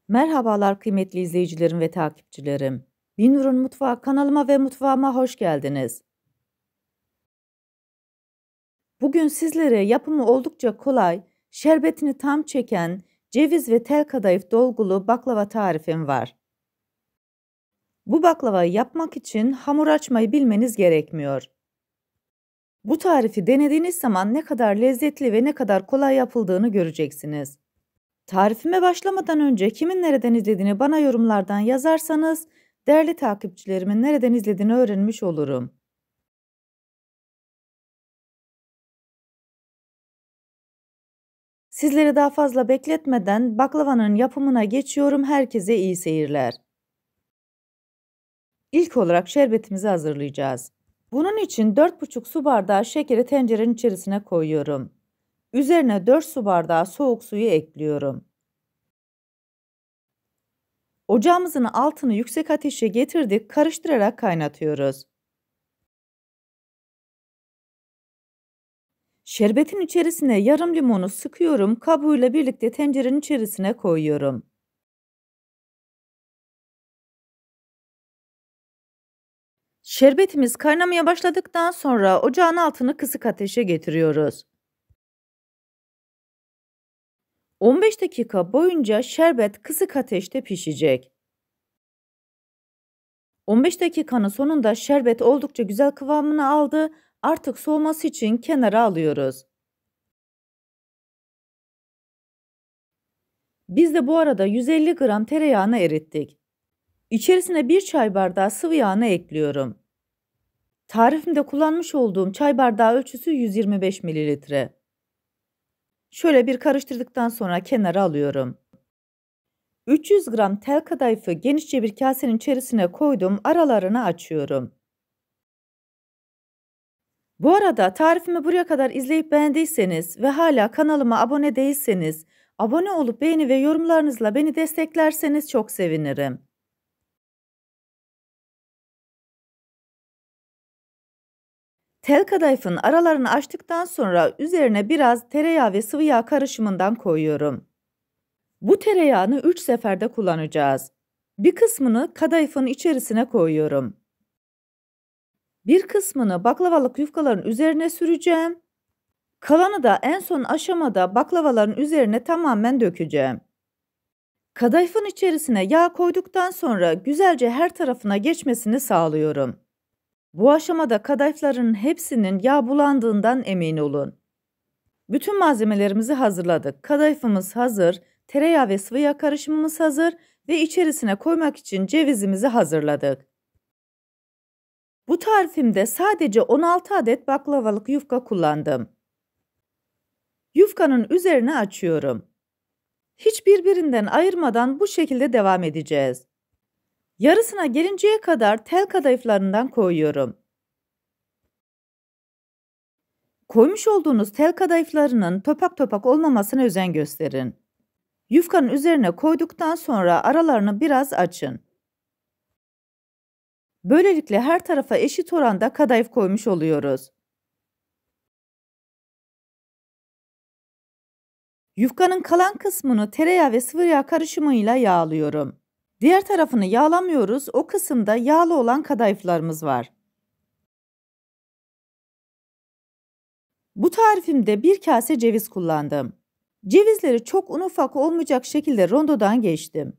Merhabalar kıymetli izleyicilerim ve takipçilerim. Binur'un Mutfağı kanalıma ve mutfağıma hoş geldiniz. Bugün sizlere yapımı oldukça kolay, şerbetini tam çeken ceviz ve tel kadayıf dolgulu baklava tarifim var. Bu baklavayı yapmak için hamur açmayı bilmeniz gerekmiyor. Bu tarifi denediğiniz zaman ne kadar lezzetli ve ne kadar kolay yapıldığını göreceksiniz. Tarifime başlamadan önce kimin nereden izlediğini bana yorumlardan yazarsanız değerli takipçilerimin nereden izlediğini öğrenmiş olurum. Sizleri daha fazla bekletmeden baklavanın yapımına geçiyorum. Herkese iyi seyirler. İlk olarak şerbetimizi hazırlayacağız. Bunun için 4,5 su bardağı şekeri tencerenin içerisine koyuyorum. Üzerine 4 su bardağı soğuk suyu ekliyorum. Ocağımızın altını yüksek ateşe getirdik, karıştırarak kaynatıyoruz. Şerbetin içerisine yarım limonu sıkıyorum, kabuğuyla birlikte tencerenin içerisine koyuyorum. Şerbetimiz kaynamaya başladıktan sonra ocağın altını kısık ateşe getiriyoruz. 15 dakika boyunca şerbet kısık ateşte pişecek. 15 dakikanın sonunda şerbet oldukça güzel kıvamını aldı. Artık soğuması için kenara alıyoruz. Biz de bu arada 150 gram tereyağını erittik. İçerisine 1 çay bardağı sıvı yağını ekliyorum. Tarifimde kullanmış olduğum çay bardağı ölçüsü 125 mililitre. Şöyle bir karıştırdıktan sonra kenara alıyorum. 300 gram tel kadayıfı genişçe bir kasenin içerisine koydum, aralarını açıyorum. Bu arada tarifimi buraya kadar izleyip beğendiyseniz ve hala kanalıma abone değilseniz, abone olup beğeni ve yorumlarınızla beni desteklerseniz çok sevinirim. Tel kadayıfın aralarını açtıktan sonra üzerine biraz tereyağı ve sıvı yağ karışımından koyuyorum. Bu tereyağını 3 seferde kullanacağız. Bir kısmını kadayıfın içerisine koyuyorum. Bir kısmını baklavalık yufkaların üzerine süreceğim. Kalanı da en son aşamada baklavaların üzerine tamamen dökeceğim. Kadayıfın içerisine yağ koyduktan sonra güzelce her tarafına geçmesini sağlıyorum. Bu aşamada kadayıfların hepsinin yağ bulandığından emin olun. Bütün malzemelerimizi hazırladık. Kadayıfımız hazır, tereyağı ve sıvı yağ karışımımız hazır ve içerisine koymak için cevizimizi hazırladık. Bu tarifimde sadece 16 adet baklavalık yufka kullandım. Yufkanın üzerine açıyorum. Hiç birbirinden ayırmadan bu şekilde devam edeceğiz. Yarısına gelinceye kadar tel kadayıflarından koyuyorum. Koymuş olduğunuz tel kadayıflarının topak topak olmamasına özen gösterin. Yufkanın üzerine koyduktan sonra aralarını biraz açın. Böylelikle her tarafa eşit oranda kadayıf koymuş oluyoruz. Yufkanın kalan kısmını tereyağı ve sıvı yağ karışımıyla yağlıyorum. Diğer tarafını yağlamıyoruz. O kısımda yağlı olan kadayıflarımız var. Bu tarifimde bir kase ceviz kullandım. Cevizleri çok ufak olmayacak şekilde rondodan geçtim.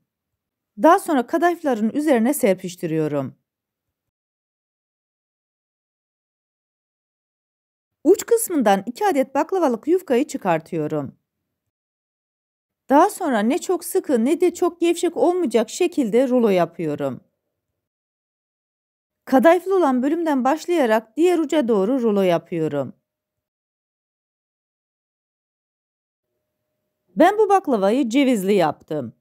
Daha sonra kadayıfların üzerine serpiştiriyorum. Uç kısmından 2 adet baklavalık yufkayı çıkartıyorum. Daha sonra ne çok sıkı ne de çok gevşek olmayacak şekilde rulo yapıyorum. Kadayıflı olan bölümden başlayarak diğer uca doğru rulo yapıyorum. Ben bu baklavayı cevizli yaptım.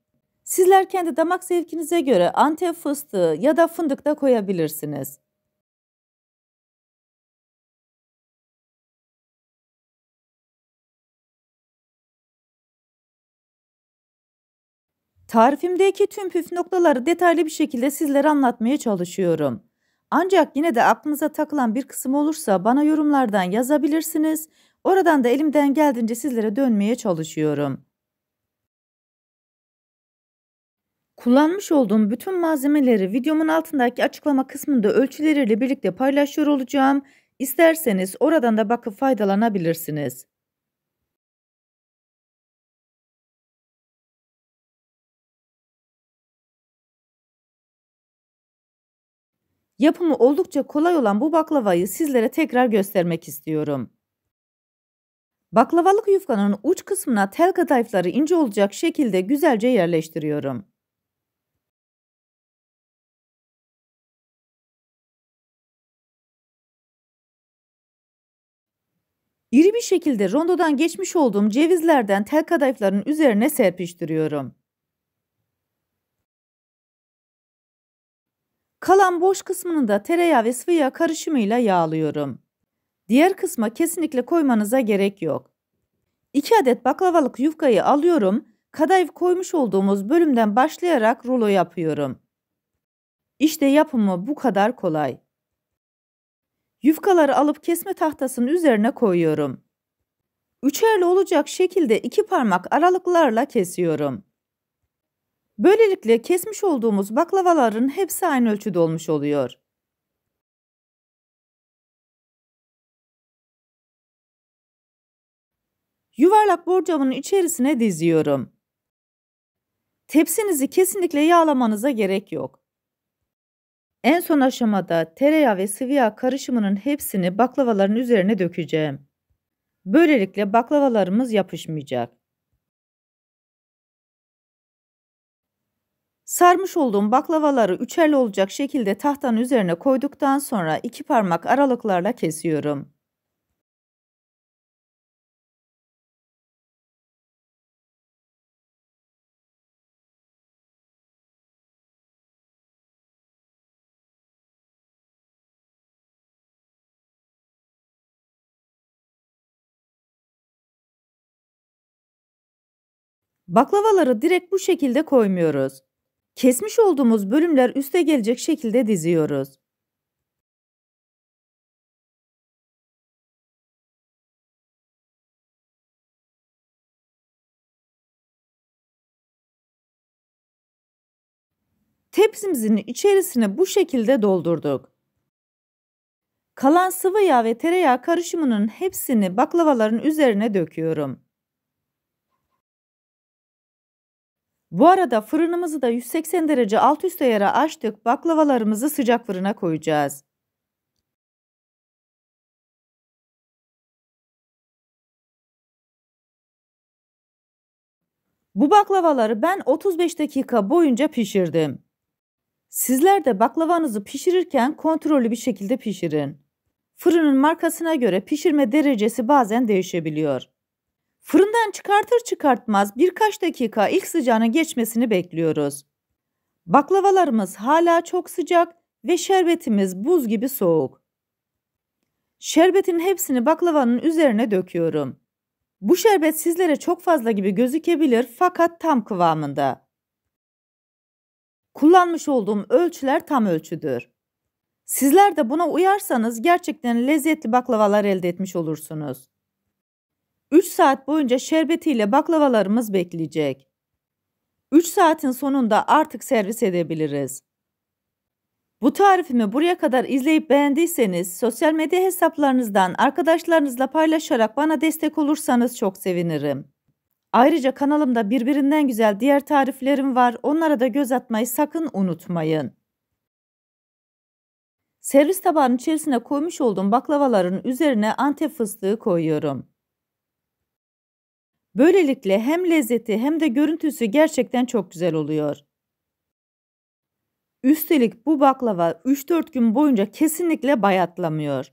Sizler kendi damak zevkinize göre Antep fıstığı ya da fındık da koyabilirsiniz. Tarifimdeki tüm püf noktaları detaylı bir şekilde sizlere anlatmaya çalışıyorum. Ancak yine de aklınıza takılan bir kısım olursa bana yorumlardan yazabilirsiniz. Oradan da elimden geldiğince sizlere dönmeye çalışıyorum. Kullanmış olduğum bütün malzemeleri videomun altındaki açıklama kısmında ölçüleriyle birlikte paylaşıyor olacağım. İsterseniz oradan da bakıp faydalanabilirsiniz. Yapımı oldukça kolay olan bu baklavayı sizlere tekrar göstermek istiyorum. Baklavalık yufkanın uç kısmına tel kadayıfları ince olacak şekilde güzelce yerleştiriyorum. İri bir şekilde rondodan geçmiş olduğum cevizlerden tel kadayıfların üzerine serpiştiriyorum. Kalan boş kısmını da tereyağı ve sıvı yağ karışımıyla yağlıyorum. Diğer kısma kesinlikle koymanıza gerek yok. 2 adet baklavalık yufkayı alıyorum, kadayıf koymuş olduğumuz bölümden başlayarak rulo yapıyorum. İşte yapımı bu kadar kolay. Yufkaları alıp kesme tahtasının üzerine koyuyorum. Üçerli olacak şekilde 2 parmak aralıklarla kesiyorum. Böylelikle kesmiş olduğumuz baklavaların hepsi aynı ölçüde olmuş oluyor. Yuvarlak borcamın içerisine diziyorum. Tepsinizi kesinlikle yağlamanıza gerek yok. En son aşamada tereyağı ve sıvı yağ karışımının hepsini baklavaların üzerine dökeceğim. Böylelikle baklavalarımız yapışmayacak. Sarmış olduğum baklavaları üçerli olacak şekilde tahtanın üzerine koyduktan sonra 2 parmak aralıklarla kesiyorum. Baklavaları direkt bu şekilde koymuyoruz. Kesmiş olduğumuz bölümler üste gelecek şekilde diziyoruz. Tepsimizin içerisine bu şekilde doldurduk. Kalan sıvı yağ ve tereyağı karışımının hepsini baklavaların üzerine döküyorum. Bu arada fırınımızı da 180 derece alt üst ayara açtık. Baklavalarımızı sıcak fırına koyacağız. Bu baklavaları ben 35 dakika boyunca pişirdim. Sizler de baklavanızı pişirirken kontrollü bir şekilde pişirin. Fırının markasına göre pişirme derecesi bazen değişebiliyor. Fırından çıkartır çıkartmaz birkaç dakika ilk sıcağına geçmesini bekliyoruz. Baklavalarımız hala çok sıcak ve şerbetimiz buz gibi soğuk. Şerbetin hepsini baklavanın üzerine döküyorum. Bu şerbet sizlere çok fazla gibi gözükebilir fakat tam kıvamında. Kullanmış olduğum ölçüler tam ölçüdür. Sizler de buna uyarsanız gerçekten lezzetli baklavalar elde etmiş olursunuz. 3 saat boyunca şerbetiyle baklavalarımız bekleyecek. 3 saatin sonunda artık servis edebiliriz. Bu tarifimi buraya kadar izleyip beğendiyseniz sosyal medya hesaplarınızdan arkadaşlarınızla paylaşarak bana destek olursanız çok sevinirim. Ayrıca kanalımda birbirinden güzel diğer tariflerim var. Onlara da göz atmayı sakın unutmayın. Servis tabağının içerisine koymuş olduğum baklavaların üzerine Antep fıstığı koyuyorum. Böylelikle hem lezzeti hem de görüntüsü gerçekten çok güzel oluyor. Üstelik bu baklava 3-4 gün boyunca kesinlikle bayatlamıyor.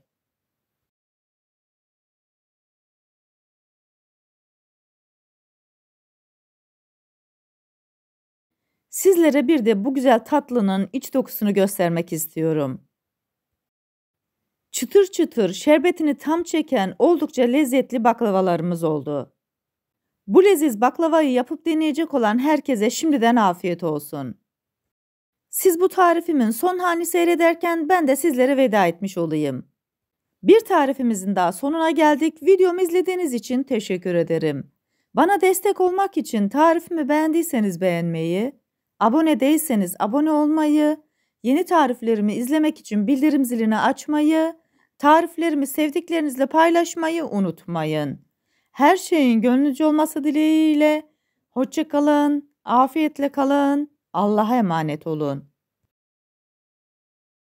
Sizlere bir de bu güzel tatlının iç dokusunu göstermek istiyorum. Çıtır çıtır, şerbetini tam çeken oldukça lezzetli baklavalarımız oldu. Bu leziz baklavayı yapıp deneyecek olan herkese şimdiden afiyet olsun. Siz bu tarifimin son halini seyrederken ben de sizlere veda etmiş olayım. Bir tarifimizin daha sonuna geldik. Videomu izlediğiniz için teşekkür ederim. Bana destek olmak için tarifimi beğendiyseniz beğenmeyi, Abone değilseniz abone olmayı, yeni tariflerimi izlemek için bildirim zilini açmayı, tariflerimi sevdiklerinizle paylaşmayı unutmayın. Her şeyin gönlünüzce olması dileğiyle, hoşça kalın, afiyetle kalın, Allah'a emanet olun.